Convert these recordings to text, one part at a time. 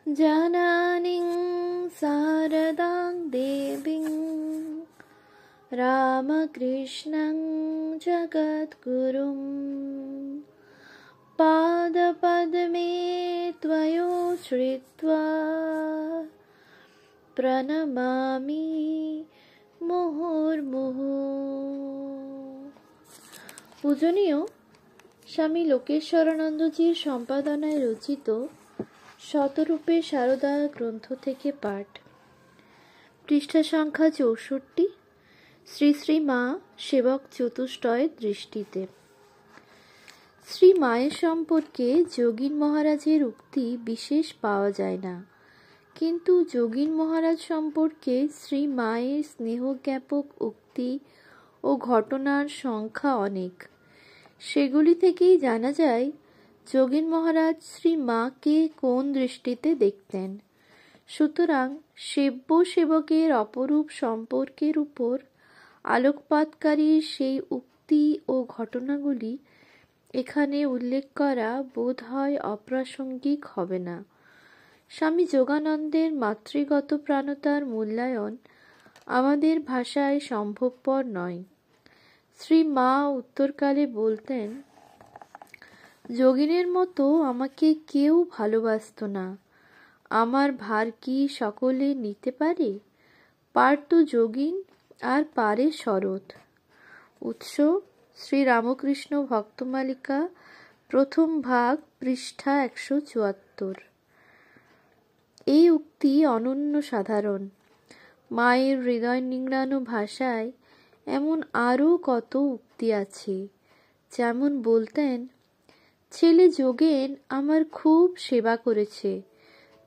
জানানিং শারদাং দেবীং রামকৃষ্ণং জগদ্গুরুং পাদপদ্মে ত্বয়োশ্রিত্বা প্রণমামি মুহুর্মুহু। পূজনীয় স্বামী লোকেশ্বরানন্দজির সম্পাদনায় রচিত শতরূপে সারদা গ্রন্থ থেকে পাঠ। পৃষ্ঠা সংখ্যা 64। শ্রী শ্রী মা সেবক চতুষ্টয়ের দৃষ্টিতে। শ্রী মায়ের সম্পর্কে যোগীন মহারাজের উক্তি বিশেষ পাওয়া যায় না, কিন্তু যোগীন মহারাজ সম্পর্কে শ্রী মায়ের স্নেহজ্ঞাপক উক্তি ও ঘটনার সংখ্যা অনেক। সেগুলি থেকেই জানা যায় যোগীন মহারাজ শ্রী মাকে কোন দৃষ্টিতে দেখতেন। সুতরাং সেব্য সেবকের অপরূপ সম্পর্কের উপর আলোকপাতকারী সেই উক্তি ও ঘটনাগুলি এখানে উল্লেখ করা বোধ হয় অপ্রাসঙ্গিক হবে না। স্বামী যোগানন্দের মাতৃগত প্রাণতার মূল্যায়ন আমাদের ভাষায় সম্ভবপর নয়। শ্রী মা উত্তরকালে বলতেন, যোগিনের মতো আমাকে কেউ ভালোবাসত না, আমার ভার কি সকলে নিতে পারে? পারত যোগিন আর পারে শরৎ। উৎস শ্রী রামকৃষ্ণ ভক্তমালিকা, প্রথম ভাগ, পৃষ্ঠা 174। এই উক্তি অনন্য সাধারণ। মায়ের হৃদয় নিংড়ানো ভাষায় এমন আরও কত উক্তি আছে। যেমন বলতেন, ছেলে যোগেন আমার খুব সেবা করেছে,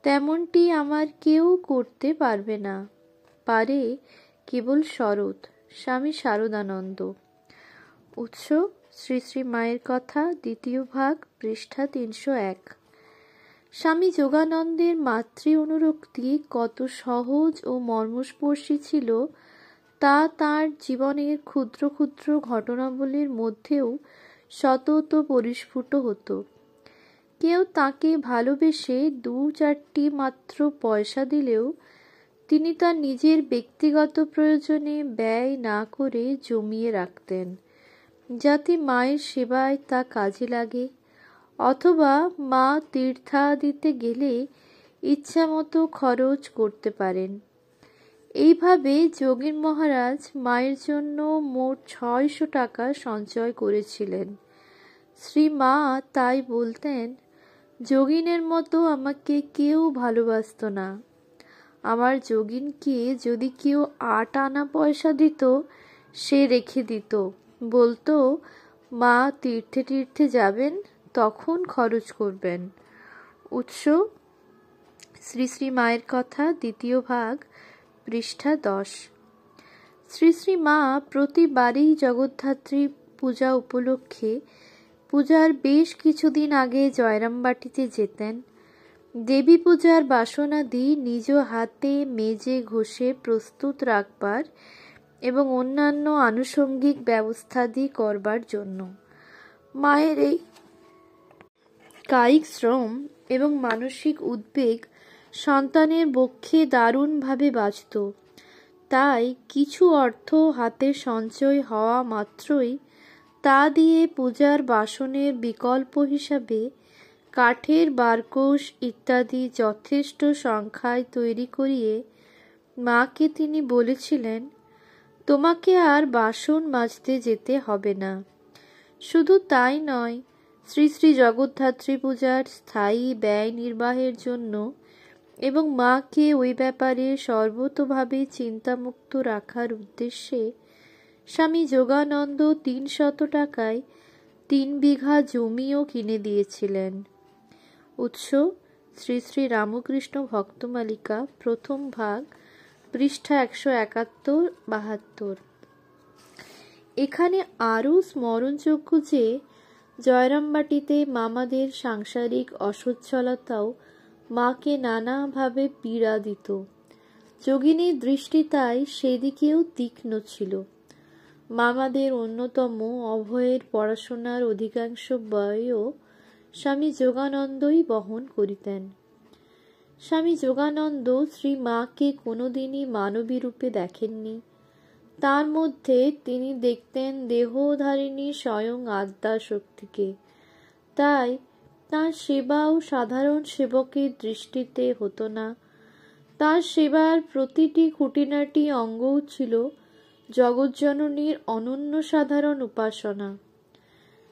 তেমনটি আমার কেউ করতে পারবে না, পারে কেবল শরৎ। স্বামী শারদানন্দ। উৎস শ্রী শ্রী মায়ের কথা, দ্বিতীয় ভাগ, পৃষ্ঠা 301। স্বামী যোগানন্দের মাতৃ অনুরক্তি কত সহজ ও মর্মস্পর্শী ছিল তা তাঁর জীবনের ক্ষুদ্র ক্ষুদ্র ঘটনাবলীর মধ্যেও সতত পরিস্ফুট হতো। কেউ তাকে ভালোবেসে 2-4টি মাত্র পয়সা দিলেও তিনি তার নিজের ব্যক্তিগত প্রয়োজনে ব্যয় না করে জমিয়ে রাখতেন, যাতে মায়ের সেবায় তা কাজে লাগে, অথবা মা তীর্থাদিতে গেলে ইচ্ছামতো খরচ করতে পারেন। এইভাবে যোগীন মহারাজ মায়ের জন্য মোট 600 টাকা সঞ্চয় করেছিলেন। শ্রী মা তাই বলতেন, যোগিনের মতো আমাকে কেউ ভালোবাসত না। আমার যোগিনকে যদি কেউ 8 আনা পয়সা দিত, সে রেখে দিত, বলতো মা তীর্থে তীর্থে যাবেন, তখন খরচ করবেন। উৎস শ্রী শ্রী মায়ের কথা, দ্বিতীয় ভাগ, পৃষ্ঠা 10। শ্রী শ্রী মা প্রতিবারই জগদ্ধাত্রী পূজা উপলক্ষে পূজার বেশ কিছুদিন আগে জয়রামবাটিতে যেতেন। দেবী পূজার বাসনাদি নিজ হাতে মেজে ঘষে প্রস্তুত রাখবার এবং অন্যান্য আনুষঙ্গিক ব্যবস্থাদি করবার জন্য। মায়ের এই কায়িক শ্রম এবং মানসিক উদ্বেগ সন্তানের বক্ষে দারুণভাবে বাজত। তাই কিছু অর্থ হাতে সঞ্চয় হওয়া মাত্রই তা দিয়ে পূজার বাসনের বিকল্প হিসাবে কাঠের বারকোশ ইত্যাদি যথেষ্ট সংখ্যায় তৈরি করিয়ে মাকে তিনি বলেছিলেন, তোমাকে আর বাসন মাজতে যেতে হবে না। শুধু তাই নয়, শ্রী শ্রী জগদ্ধাত্রী পূজার স্থায়ী ব্যয় নির্বাহের জন্য এবং মাকে ওই ব্যাপারে সর্বতোভাবে চিন্তামুক্ত রাখার উদ্দেশ্যে স্বামী যোগানন্দ 300 টাকায় 3 বিঘা জমিও কিনে দিয়েছিলেন। উৎস শ্রী শ্রী রামকৃষ্ণ ভক্তমালিকা, প্রথম ভাগ, পৃষ্ঠা 171-72। এখানে আরও স্মরণযোগ্য যে জয়রামবাটিতে মামাদের সাংসারিক অসচ্ছলতাও মাকে নানাভাবে পীড়া দিত। যোগিনীর দৃষ্টি তাই সেদিকেও তীক্ষ্ণ ছিল। মামাদের অন্যতম অভয়ের পড়াশোনার অধিকাংশ ব্যয়ও স্বামী যোগানন্দই বহন করিতেন। স্বামী যোগানন্দ শ্রী মাকে কোনোদিনই মানবী রূপে দেখেননি। তার মধ্যে তিনি দেখতেন দেহধারিণী স্বয়ং আদ্যা শক্তিকে। তাই তার সেবাও সাধারণ সেবকের দৃষ্টিতে হতো না। তার সেবার প্রতিটি খুঁটিনাটি অঙ্গও ছিল জগজ্জননীর অনন্য সাধারণ উপাসনা।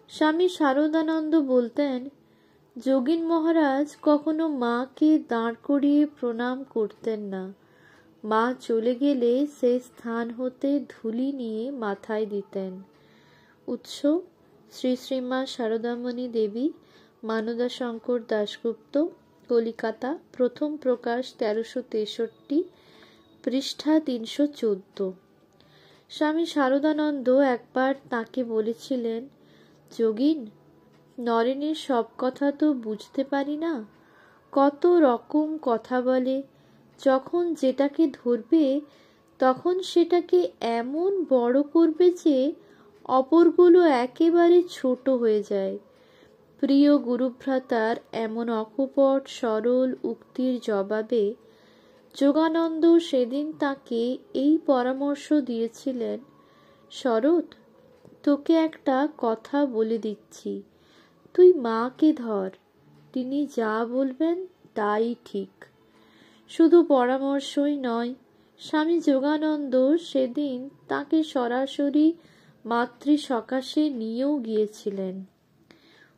স্বামী শারদানন্দ বলতেন, যোগীন মহারাজ কখনো মাকে দাঁড় করিয়ে প্রণাম করতেন না। মা চলে গেলে সেই স্থান হতে ধুলি নিয়ে মাথায় দিতেন। উৎস: শ্রী শ্রীমা শারদামণি দেবী, মানদাশঙ্কর দাশগুপ্ত, কলিকাতা, প্রথম প্রকাশ 1363, পৃষ্ঠা 314। স্বামী শারদানন্দ একবার তাকে বলেছিলেন, যোগীন, নরেনের সব কথা তো বুঝতে পারি না, কত রকম কথা বলে, যখন যেটাকে ধরবে তখন সেটাকে এমন বড় করবে যে অপরগুলো একেবারে ছোট হয়ে যায়। প্রিয় গুরুভ্রাতার এমন অকপট সরল উক্তির জবাবে যোগানন্দ সেদিন তাকে এই পরামর্শ দিয়েছিলেন, শরৎ, তোকে একটা কথা বলে দিচ্ছি, তুই মাকে ধর, তিনি যা বলবেন তাই ঠিক। শুধু পরামর্শই নয়, স্বামী যোগানন্দ সেদিন তাকে সরাসরি মাতৃ সকাশে নিয়েও গিয়েছিলেন।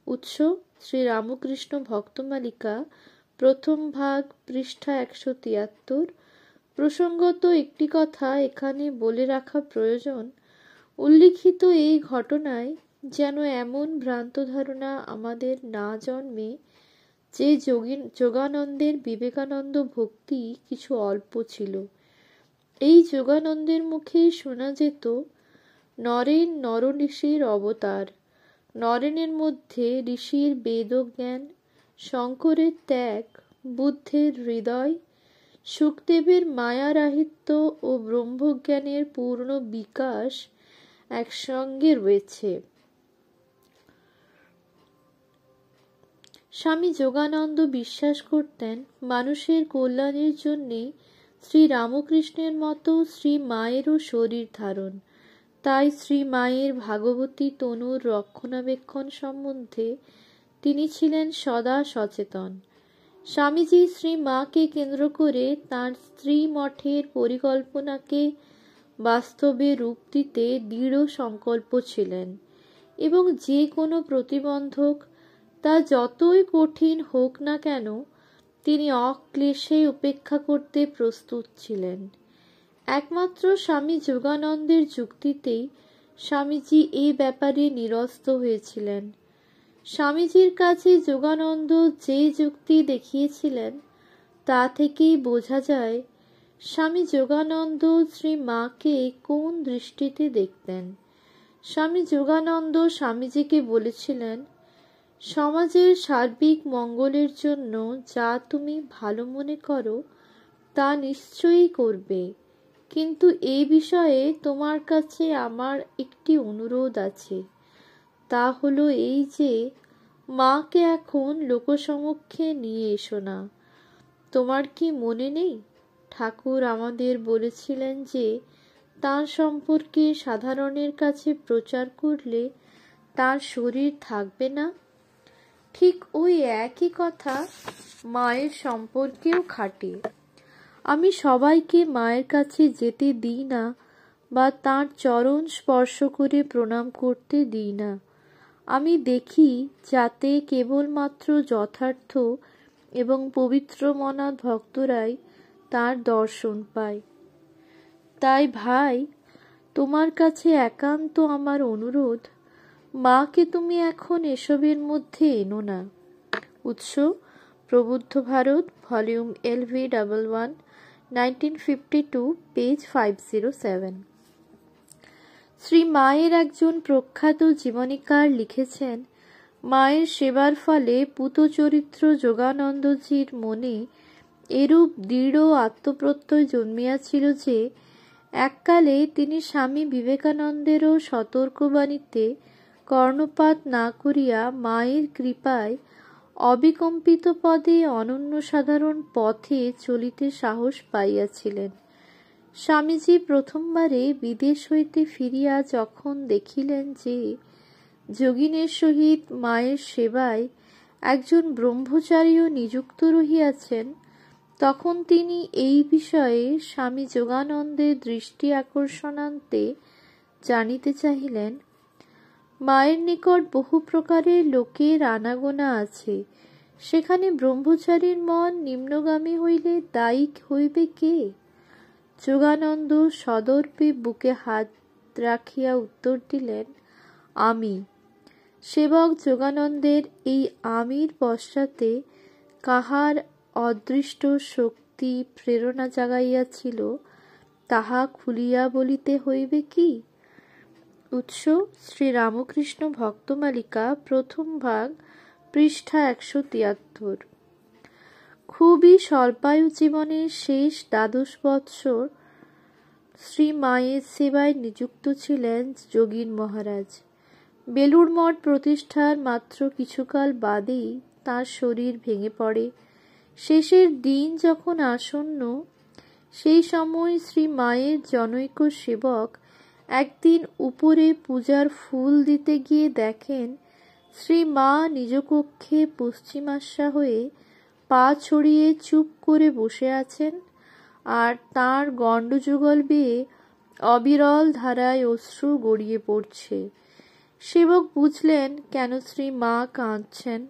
উৎস: শ্রী রামকৃষ্ণ ভক্তমালিকা, প্রথম ভাগ, পৃষ্ঠা 173। প্রসঙ্গত একটি কথা এখানে বলে রাখা প্রয়োজন। উল্লিখিত এই ঘটনায় যেন এমন ভ্রান্ত ধারণা আমাদের না জন্মে যে যোগানন্দের বিবেকানন্দ ভক্তি কিছু অল্প ছিল। এই যোগানন্দের মুখেই শোনা যেত, নরেন নরঋষির অবতার, নরেনের মধ্যে ঋষির বেদজ্ঞান, শঙ্করের ত্যাগ, বুদ্ধের হৃদয়, শুকদেবের মায়ারাহিত্য ও ব্রহ্মজ্ঞানের পূর্ণ বিকাশ একসঙ্গে রয়েছে। স্বামী যোগানন্দ বিশ্বাস করতেন, মানুষের কল্যাণের জন্যে শ্রী রামকৃষ্ণের মতো শ্রী মায়েরও শরীর ধারণ। তাই শ্রী মায়ের ভাগবতী তনুর রক্ষণাবেক্ষণ সম্বন্ধে তিনি ছিলেন সদা সচেতন। স্বামীজি শ্রী মাকে কেন্দ্র করে তাঁর স্ত্রী মঠের পরিকল্পনাকে বাস্তবে রূপ দিতে দৃঢ় সংকল্প ছিলেন এবং যে কোনো প্রতিবন্ধক, তা যতই কঠিন হোক না কেন, তিনি অক্লেশে উপেক্ষা করতে প্রস্তুত ছিলেন। একমাত্র স্বামী যোগানন্দের যুক্তিতেই স্বামীজি এই ব্যাপারে নিরস্ত হয়েছিলেন। স্বামীজির কাছে যোগানন্দ যে যুক্তি দেখিয়েছিলেন তা থেকেই বোঝা যায় স্বামী যোগানন্দ শ্রী মাকে কোন দৃষ্টিতে দেখতেন। স্বামী যোগানন্দ স্বামীজিকে বলেছিলেন, সমাজের সার্বিক মঙ্গলের জন্য যা তুমি ভালো মনে করো তা নিশ্চয়ই করবে, কিন্তু এই বিষয়ে তোমার কাছে আমার একটি অনুরোধ আছে। তা হলো এই যে, মাকে এখন লোকসমক্ষে নিয়ে এসো না। তোমার কি মনে নেই, ঠাকুর আমাদের বলেছিলেন যে তাঁর সম্পর্কে সাধারণের কাছে প্রচার করলে তাঁর শরীর থাকবে না। ঠিক ওই একই কথা মায়ের সম্পর্কেও খাটে। আমি সবাইকে মায়ের কাছে যেতে দিই না বা তাঁর চরণ স্পর্শ করে প্রণাম করতে দিই না। আমি দেখি যাতে কেবলমাত্র যথার্থ এবং পবিত্র মনা ভক্তরাই তাঁর দর্শন পায়। তাই ভাই, তোমার কাছে একান্ত আমার অনুরোধ, মাকে তুমি এখন এসবের মধ্যে এনো না। উৎস: Prabuddha Bharata, volume LV11, 1952, page 507। Shri মায়ের একজন প্রখ্যাত জীবনীকার লিখেছেন, মায়ের সেবার ফলে পূতচরিত্র যোগানন্দজির মনে এরূপ দৃঢ় আত্মপ্রত্যয় জন্মিয়াছিল যে এককালে তিনি স্বামী বিবেকানন্দেরও সতর্কবাণীতে কর্ণপাত না করিয়া মায়ের কৃপায় অবিকম্পিত পদে অনন্য সাধারণ পথে চলিতে সাহস পাইয়াছিলেন। স্বামীজি প্রথমবারে বিদেশ হইতে ফিরিয়া যখন দেখিলেন যে যোগিনের সহিত মায়ের সেবায় একজন ব্রহ্মচারীও নিযুক্ত রহিয়াছেন, তখন তিনি এই বিষয়ে স্বামী যোগানন্দের দৃষ্টি আকর্ষণান্তে জানিতে চাহিলেন। মায়ের নিকট বহু প্রকারের লোকের আনাগোনা আছে, সেখানে ব্রহ্মচারীর মন নিম্নগামী হইলে দায়ী হইবে কে? যোগানন্দ সদর্পে বুকে হাত রাখিয়া উত্তর দিলেন, আমি। সেবক যোগানন্দের এই আমির পশ্চাতে কাহার অদৃষ্ট শক্তি প্রেরণা জাগাইয়াছিল, তাহা খুলিয়া বলিতে হইবে কি? উৎস শ্রীরামকৃষ্ণ ভক্তমালিকা, প্রথম ভাগ, পৃষ্ঠা 173। খুবই স্বল্পায়ু জীবনের শেষ 12 বৎসর শ্রী মায়ের সেবায় নিযুক্ত ছিলেন যোগীন মহারাজ। বেলুড় মঠ প্রতিষ্ঠার মাত্র কিছুকাল বাদেই তাঁর শরীর ভেঙে পড়ে। শেষের দিন যখন আসন্ন, সেই সময় শ্রী মায়ের জনৈক সেবক একদিন উপরে পূজার ফুল দিতে গিয়ে দেখেন শ্রী মা নিজ কক্ষে পশ্চিমাশা হয়ে পা ছড়িয়ে চুপ করে বসে আছেন, আর তাঁর গণ্ডযুগল বেয়ে অবিরল ধারায় অশ্রু গড়িয়ে পড়ছে। সেবক বুঝলেন কেন শ্রী মা কাঁদছেন।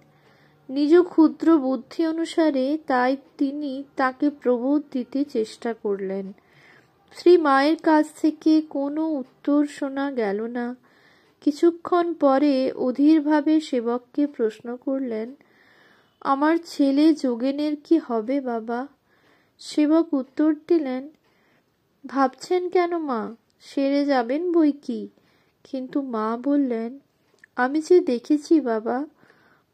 নিজ ক্ষুদ্র বুদ্ধি অনুসারে তাই তিনি তাকে প্রবোধ দিতে চেষ্টা করলেন। শ্রী মায়ের কাছ থেকে কোনো উত্তর শোনা গেল না। কিছুক্ষণ পরে অধীরভাবে সেবককে প্রশ্ন করলেন, আমার ছেলে যোগেনের কি হবে বাবা? সেবক উত্তর দিলেন, ভাবছেন কেন মা, সেরে যাবেন বই কি। কিন্তু মা বললেন, আমি যে দেখেছি বাবা,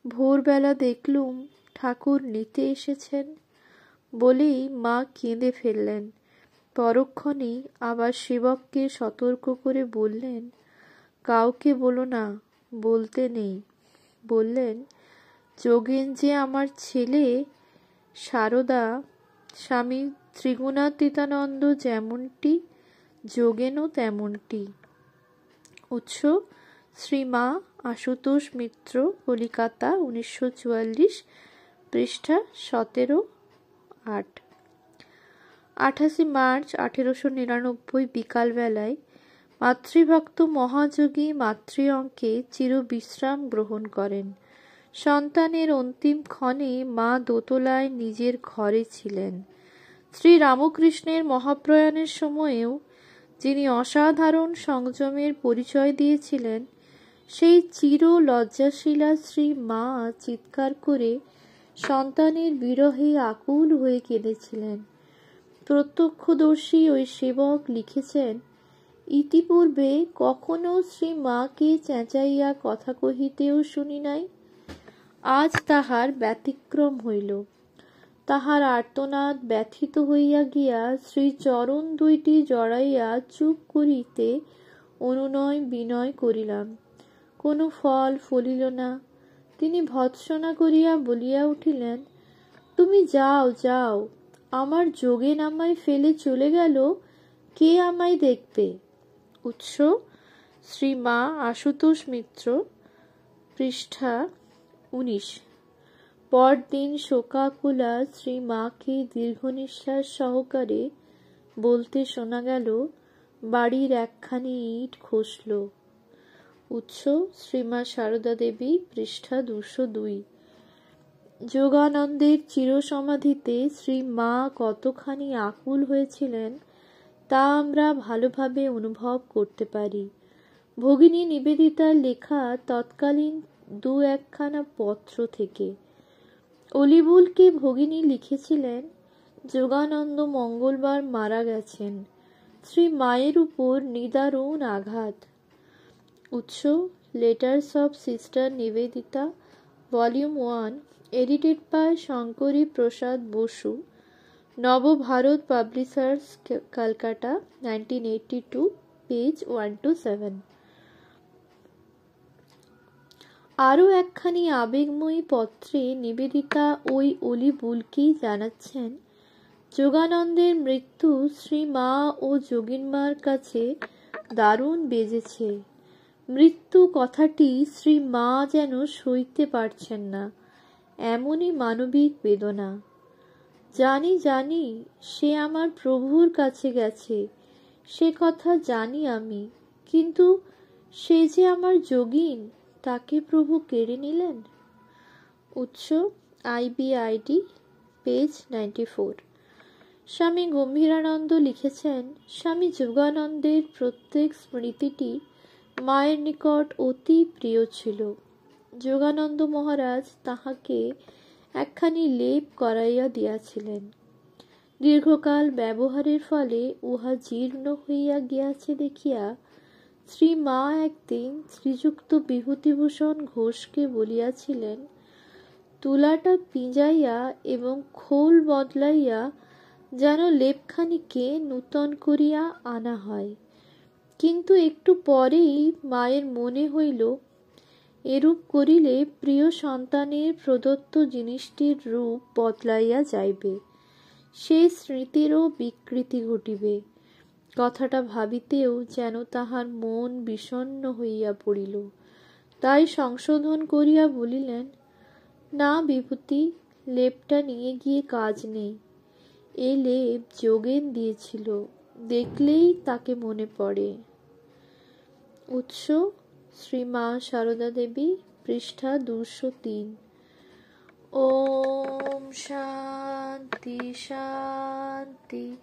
ভোরবেলা দেখলুম ঠাকুর নিতে এসেছেন। বলেই মা কেঁদে ফেললেন। পরক্ষণেই আবার সেবককে সতর্ক করে বললেন, কাউকে বলো না, বলতে নেই। বললেন, যোগেন যে আমার ছেলে সারদা, স্বামী ত্রিগুণাতীতানন্দ যেমনটি, যোগেনও তেমনটি। উৎস শ্রীমা আশুতোষ মিত্র, কলিকাতা, 1944, পৃষ্ঠা 17-8। 28 মার্চ 1899 বিকালবেলায় মাতৃভক্ত মহাযোগী মাতৃ অঙ্কে চিরবিশ্রাম গ্রহণ করেন। সন্তানের অন্তিম ক্ষণে মা দোতলায় নিজের ঘরে ছিলেন। শ্রী রামকৃষ্ণের মহাপ্রয়াণের সময়েও যিনি অসাধারণ সংযমের পরিচয় দিয়েছিলেন, সেই চির লজ্জাশীলা শ্রী মা চিৎকার করে সন্তানের বিরহে আকুল হয়ে কেঁদেছিলেন। প্রত্যক্ষদর্শী ওই সেবক লিখেছেন, ইতিপূর্বে কখনো শ্রী মাকে চেঁচাইয়া কথা কহিতেও শুনি নাই। আজ তাহার ব্যতিক্রম হইল। তাহার আর্তনাদ ব্যথিত হইয়া গিয়া শ্রী চরণ দুইটি জড়াইয়া চুপ করিতে অনুনয় বিনয় করিলাম, কোনো ফল ফলিল না। তিনি ভৎসনা করিয়া বলিয়া উঠিলেন, তুমি যাও যাও, আমার যোগেন আমায় ফেলে চলে গেল, কে আমায় দেখবে? উৎস শ্রী মা আশুতোষ মিত্র, পৃষ্ঠা 19। পরদিন শোকাকুলা শ্রী মাকে দীর্ঘ নিঃশ্বাস সহকারে বলতে শোনা গেল, বাড়ির একখানি ইট খসল। উৎস শ্রীমা সারদা দেবী, পৃষ্ঠা 202। যোগানন্দের চিরসমাধিতে শ্রী মা কতখানি আকুল হয়েছিলেন তা আমরা ভালোভাবে অনুভব করতে পারি। ভগিনী নিবেদিতার লেখা তৎকালীন 2-1খানা পত্র থেকে। অলিবুলকে ভগিনী লিখেছিলেন, যোগানন্দ মঙ্গলবার মারা গেছেন। শ্রী মায়ের উপর নিদারুণ আঘাত। উৎস letters of sister Nivedita, volume 1, edited by Shankari Prasad Basu, Navabharat publishers, Kolkata, 1982, page 1-7। আরও একখানি আবেগময়ী পত্রে নিবেদিতা ওই অলিবুলকেই জানাচ্ছেন, যোগানন্দের মৃত্যু শ্রী মা ও যোগিনমার কাছে দারুণ বেজেছে। মৃত্যু কথাটি শ্রী মা যেন সইতে পারছেন না, এমনই মানবিক বেদনা। জানি জানি সে আমার প্রভুর কাছে গেছে, সে কথা জানি আমি, কিন্তু সে যে আমার যোগিন, তাকে প্রভু কেড়ে নিলেন। উৎস IBID, পেজ 94। স্বামী গম্ভীরানন্দ লিখেছেন, স্বামী যোগানন্দের প্রত্যেক স্মৃতিটি মায়ের নিকট অতি প্রিয় ছিল। যোগানন্দ মহারাজ তাহাকে একখানি লেপ করাইয়া দিয়াছিলেন। দীর্ঘকাল ব্যবহারের ফলে উহা জীর্ণ হইয়া গিয়াছে দেখিয়া শ্রী মা একদিন শ্রীযুক্ত বিভূতিভূষণ ঘোষকে বলিয়াছিলেন, তুলাটা পিঁজাইয়া এবং খোল বদলাইয়া যেন লেপখানিকে নূতন করিয়া আনা হয়। কিন্তু একটু পরেই মায়ের মনে হইল, এরূপ করিলে প্রিয় সন্তানের প্রদত্ত জিনিসটির রূপ বদলাইয়া যাইবে, সেই স্মৃতিরও বিকৃতি ঘটিবে। কথাটা ভাবিতেও যেন তাহার মন বিষণ্ণ হইয়া পড়িল। তাই সংশোধন করিয়া বলিলেন, না বিভূতি, লেপটা নিয়ে গিয়ে কাজ নেই। এ লেপ যোগেন দিয়েছিল, দেখলেই তাকে মনে পড়ে। উৎস শ্রী মা সারদা দেবী, পৃষ্ঠা 203। ওম শান্তি শান্তি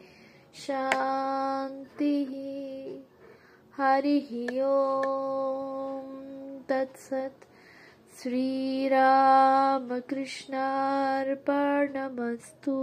শান্তি। হরি ওম তৎসৎ। শ্রীরামকৃষ্ণার্পণমস্তু।